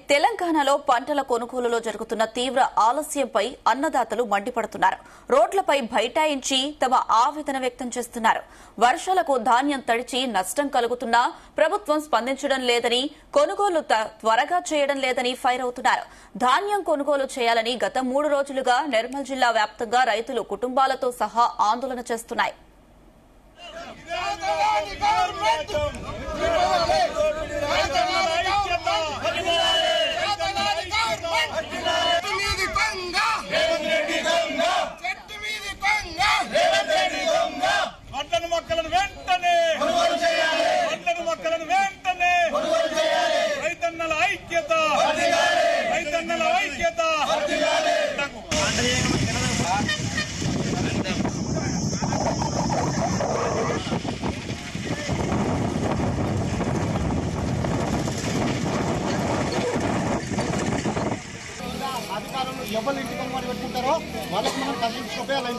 తెలంగాణలో పంటల కొనుగోలులో జరుగుతున్న తీవ్ర ఆలస్యంపై అన్నదాతలు మండిపడుతున్నారు. రోడ్లపై బైఠాయించి తమ ఆవేదన వ్యక్తం చేస్తున్నారు. వర్షాలకు ధాన్యం తడిచి నష్టం కలుగుతున్నా ప్రభుత్వం స్పందించడం లేదని, కొనుగోలు త్వరగా చేయడం లేదని ఫైర్ అవుతున్నారు. ధాన్యం కొనుగోలు చేయాలని గత 3 రోజులుగా నిర్మల్ జిల్లా వ్యాప్తంగా రైతులు కుటుంబాలతో సహా ఆందోళన చేస్తున్నాయి. ఎవరు ఇంటికి అమ్మని పెట్టుకుంటారో వాళ్ళకి మనం కదిలించుకోవాలి.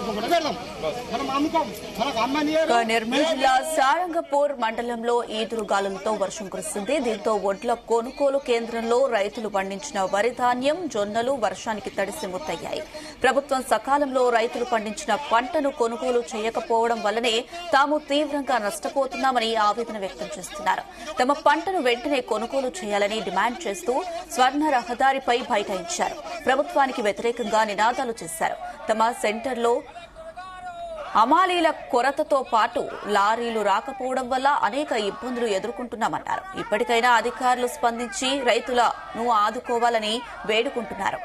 మనం అమ్ముకోం, మనకు అమ్మని. నిర్మల్ జిల్లా సారంగపూర్ మండలంలో ఈదురుగాలులతో వర్షం కురుస్తుంది. దీంతో ఒడ్ల కొనుగోలు కేంద్రంలో రైతులు పండించిన వరి ధాన్యం, జొన్నలు వర్షానికి తడిసి ముద్దయ్యాయి. ప్రభుత్వం సకాలంలో రైతులు పండించిన పంటను కొనుగోలు చేయకపోవడం వల్లనే తాము తీవ్రంగా నష్టపోతున్నామని ఆవేదన వ్యక్తం చేస్తున్నారు. తమ పంటను వెంటనే కొనుగోలు చేయాలని డిమాండ్ చేస్తూ స్వర్ణ రహదారిపై బైఠాయించారు. ప్రభుత్వానికి వ్యతిరేకంగా నినాదాలు చేశారు. తమ సెంటర్లో హమాలీల కొరతతో పాటు లారీలు రాకపోవడం వల్ల అనేక ఇబ్బందులు ఎదుర్కొంటున్నామన్నారు. ఇప్పటికైనా అధికారులు స్పందించి రైతులను ఆదుకోవాలని వేడుకుంటున్నారు.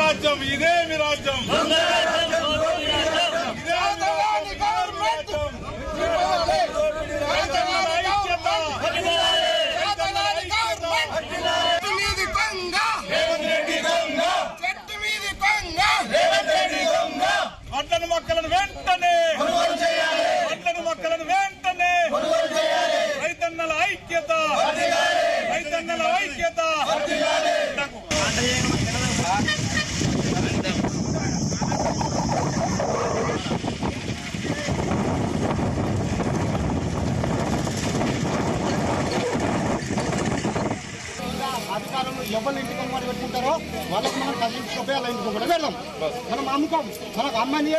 రాజ్యం ఇదేమి రాజ్యం, వడ్లను మొక్కలను వెంటనే, వడ్లను మొక్కలను వెంటనే, రైతన్నల ఐక్యత, రైతన్నల ఐక్యత. అధికారులు ఎవరు ఇంటికి అమ్మని పెట్టుకుంటారో వాళ్ళకి మనం కదిలించుకోవాలి. మనం అమ్ముకోం, మనకు అమ్మని.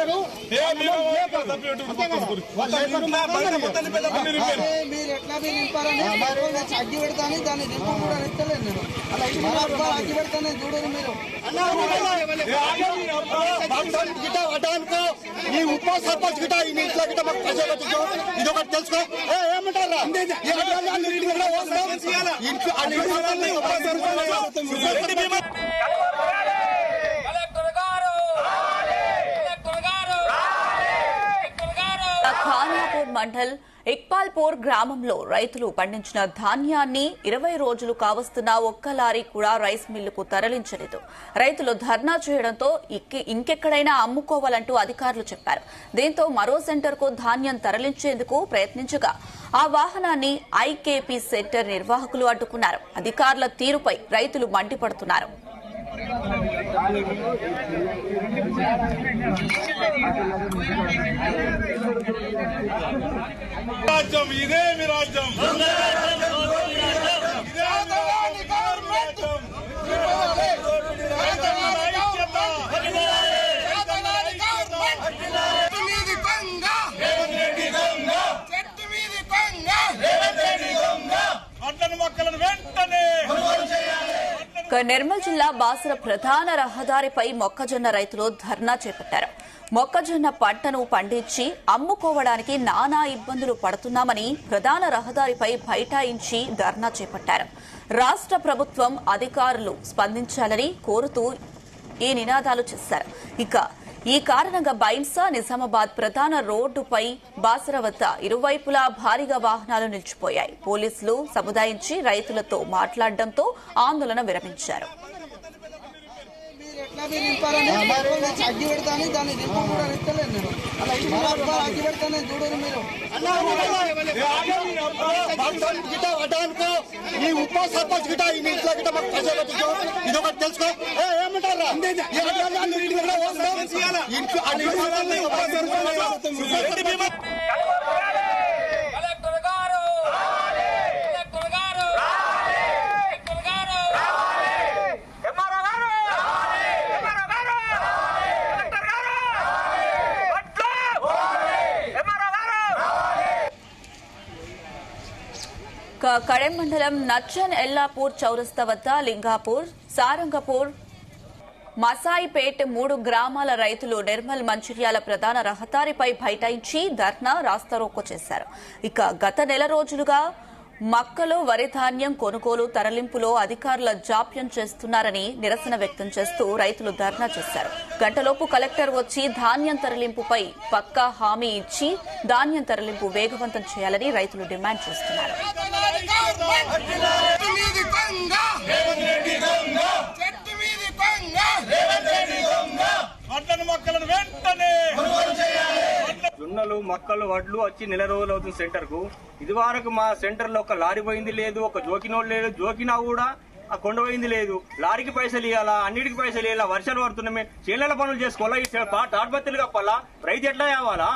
మీరు ఎట్లా నింపారని అగ్గి పెడతాను, దాన్ని నింపు కూడా ఎత్తలేదు నేను. అగ్గి పెడతాను చూడరు మీరు. ఈ ఉప సర్పంచ్ గిట ఈ ఇంట్లో గిట మాకు ప్రజలకు ఇది ఒకటి తెలుసుకో. ఏమంటారా ఖానాపూర్ మండల్ ఇక్బాల్పూర్ గ్రామంలో రైతులు పండించిన ధాన్యాన్ని 20 రోజులు కావస్తున్నా ఒక్క లారీ కూడా రైస్ మిల్లుకు తరలించలేదు. రైతులు ధర్నా చేయడంతో ఇంకెక్కడైనా అమ్ముకోవాలంటూ అధికారులు చెప్పారు. దీంతో మరో సెంటర్కు ధాన్యం తరలించేందుకు ప్రయత్నించగా ఆ వాహనాన్ని ఐకేపీ సెంటర్ నిర్వాహకులు అడ్డుకున్నారు. అధికారుల తీరుపై రైతులు మండిపడుతున్నారు. రాజ్యం ఇదేమి రాజ్యం, వడ్లను మొక్కలను వెంటనే. నిర్మల్ జిల్లా బాసర ప్రధాన రహదారిపై మొక్కజొన్న రైతులు ధర్నా చేపట్టారు. మొక్కజొన్న పంటను పండించి అమ్ముకోవడానికి నానా ఇబ్బందులు పడుతున్నామని ప్రధాన రహదారిపై బైఠాయించి ధర్నా చేపట్టారు. రాష్ట్ర ప్రభుత్వం అధికారులు స్పందించాలని కోరుతూ ఈ నినాదాలు చేశారు. ఈ కారణంగా బైన్సా నిజామాబాద్ ప్రధాన రోడ్డుపై బాసర వద్ద ఇరువైపులా భారీగా వాహనాలు నిలిచిపోయాయి. పోలీసులు సముదాయించి రైతులతో మాట్లాడడంతో ఆందోళన విరమించారు. గులాబీ నింపారని అగ్గి పెడతాను దాన్ని నింపు కూడా ఎత్తలేదు నేను అలా అగ్గి పెడతాను చూడరు మీరు ఈ ఉప సర్పంచ్ గిట ఈ ఇంట్లో గిట మాకు ప్రజలకు ఇది ఒకటి తెలుసుకో ఏమంటారా కడెం మండలం నచ్చన్ ఎల్లాపూర్ చౌరస్తా వద్ద లింగాపూర్, సారంగపూర్, మసాయిపేట్ 3 గ్రామాల రైతులు నిర్మల్ మంచిర్యాల ప్రధాన రహదారిపై బైఠాయించి ధర్నా రాస్తారోకో చేశారు. ఇక గత నెల రోజులుగా మక్కలు, వరి ధాన్యం కొనుగోలు, తరలింపులో అధికారుల జాప్యం చేస్తున్నారని నిరసన వ్యక్తం చేస్తూ రైతులు ధర్నా చేశారు. గంటలోపు కలెక్టర్ వచ్చి ధాన్యం తరలింపుపై పక్కా హామీ ఇచ్చి ధాన్యం తరలింపు వేగవంతం చేయాలని రైతులు డిమాండ్ చేస్తున్నారు. జొన్నలు, మక్కలు, వడ్లు వచ్చి నెల రోజులు అవుతుంది సెంటర్ కు. ఇది వరకు మా సెంటర్ లో ఒక లారీ పోయింది లేదు, ఒక జోకినోడు లేదు, జోకినా కూడా ఆ కొండ పోయింది లేదు. లారీకి పైసలు ఇవ్వాలా, అన్నిటికి పైసలు ఇవ్వాలా, వర్షాలు పడుతున్నాయి, చేనేల పనులు చేసుకోవాలా, ఈ తాడ్పత్తులు కప్పాలా, రైతు ఎట్లా కావాలా?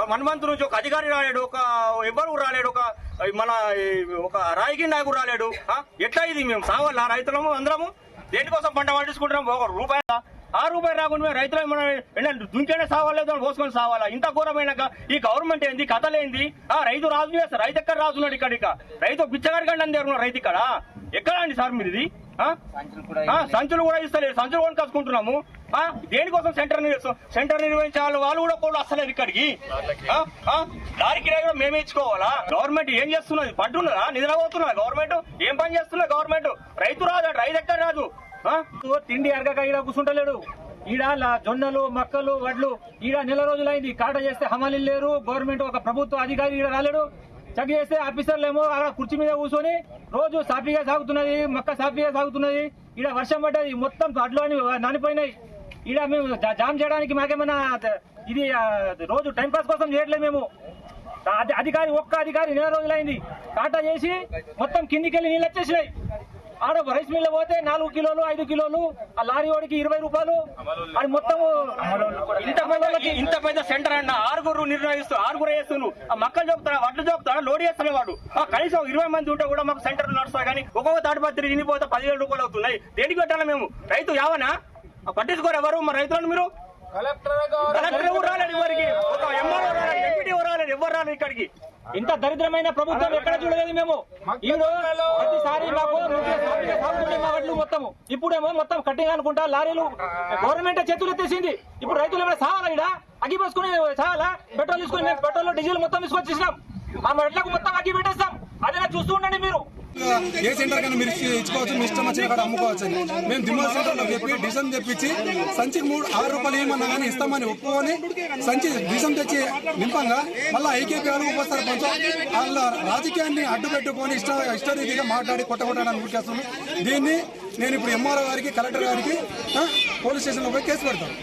1 మంత్ నుంచి ఒక అధికారి రాలేడు, ఒక ఎవరు రాలేడు, ఒక రాయికి నాయకుడు రాలేడు. ఎట్లా ఇది మేము సావాలా? రైతులము అందరము దేనికోసం పంట పండించుకుంటున్నాం? 1 రూపాయి రూపాయి రాకుండా రైతులు దుంకేనే సావాలేదు, పోసుకొని సావాలా? ఇంత ఘోరమైన ఈ గవర్నమెంట్ ఏంది, కథలేంది? రైతు రాజు చేస్తారు, రైతు ఎక్కడ రాజున్నాడు? ఇక్కడ రైతు బిచ్చగాడి కంటే అందేరున్నాడు రైతు ఇక్కడ. ఎక్కడ అండి సార్ మీరు ఇది? సంచులు కూడా ఇస్తలేదు, సంచులు కూడా కసుకుంటున్నాము. దేనికోసం సెంటర్ నిర్వహించాలి? వాళ్ళు కూడా వస్తలేదు ఇక్కడికి. దాని కిరాయి కూడా మేమే ఇచ్చుకోవాలా? గవర్నమెంట్ ఏం చేస్తున్నది? పట్టున్నదా? నిద్రపోతున్నదా గవర్నమెంట్? ఏం పని చేస్తున్నది గవర్నమెంట్? రైతు రాదు, రైతు ఎక్కడ రాదు? తిండి అరగక ఈడ కూర్చుంటలేడు. ఈడ జొన్నలు, మక్కలు, వడ్లు ఈడ నెల రోజులైంది. కాట చేస్తే హమాలీలు లేరు. గవర్నమెంట్ ఒక ప్రభుత్వ అధికారి ఈడ రాలేడు. చెక్ చేస్తే ఆఫీసర్లు ఏమో అక్కడ కుర్చీ మీద కూర్చొని రోజు సాఫీగా సాగుతున్నది, మక్క సాఫీగా సాగుతున్నది. ఈడ వర్షం పడ్డది, మొత్తం వడ్లు అని నానిపోయినాయి. ఈడ మేము జామ్ చేయడానికి మాకేమన్నా ఇది రోజు టైంపాస్ కోసం చేయట్లేదు మేము. ఒక్క అధికారి నెల రోజులైంది. కాటా చేసి మొత్తం కిందికెళ్ళి నీళ్ళు వచ్చేసినాయి. ఆడ రైస్ మిల్ పోతే 4 కిలోలు 5 కిలోలు, ఆ లారీ వాడికి 20 రూపాయలు. అది మొత్తం ఇంత పెద్ద సెంటర్ అన్న 6 నిర్ణయిస్తూ 6 వేస్తున్నావు. ఆ మక్కలు చూపుతాడా, వడ్లు చూపుతాడా, లోడ్ చేస్తాడు వాడు. కనీసం 20 మంది ఉంటే కూడా మాకు సెంటర్ నడుస్తాయి. కానీ ఒక్కొక్క తాటిపత్రి ఇనిపోతే 10,000 రూపాయలు అవుతున్నాయి. దేనికి పెట్టాలి మేము? రైతు యావనా? పట్టించుకోరు ఎవరు? మా రైతులను మీరు కలెక్టర్ రాలేదు, ఇవరికి ఒక ఎంఆర్ఓ రాలేదు, ఎంపీడీ రాలేదు, ఎవరు రాలేదు ఇక్కడికి. ఇంత దరిద్రమైన ప్రభుత్వం ఎక్కడ చూడలేదు మేము. ప్రతిసారి మాకు సాగుతుండే మా వడ్లు మొత్తము. ఇప్పుడేమో మొత్తం కట్టింగ్ అనుకుంటా లారీలు గవర్నమెంట్ చేతులు ఎత్తేసింది. ఇప్పుడు రైతులు ఏమైనా సావాలా? ఇక్కడ అగ్గి పోసుకుని సావాలా? పెట్రోల్ తీసుకుని మేము పెట్రోల్ డీజిల్ మొత్తం తీసుకొచ్చేసినాం. మా వడ్లకు మొత్తం అగ్గి పెట్టేస్తాం. అదేనా చూస్తూ ఉండండి మీరు. ఏ సెంటర్ కన్నా మీరు ఇచ్చుకోవచ్చు, మీ ఇష్టం వచ్చిన కాడ అమ్ముకోవచ్చు అని మేము దిమ్మల సెంటర్లో చెప్పి డిజైన్ తెప్పించి సంచికి 6 రూపాయలు ఏమన్నా కానీ ఇస్తామని ఒప్పుకొని సంచి డిజైన్ తెచ్చి నింపంగా మళ్ళీ ఐకేపీ వాళ్ళు ఉప సర్పంచ్ వాళ్ళ రాజకీయాన్ని అడ్డు పెట్టుకొని ఇష్టరీతిగా మాట్లాడి కొట్టగొట్టాలని అనుకుంటున్నాను. దీన్ని నేను ఇప్పుడు ఎంఆర్ఓ గారికి, కలెక్టర్ గారికి, పోలీస్ స్టేషన్లో పోయి కేసు పెడతాను.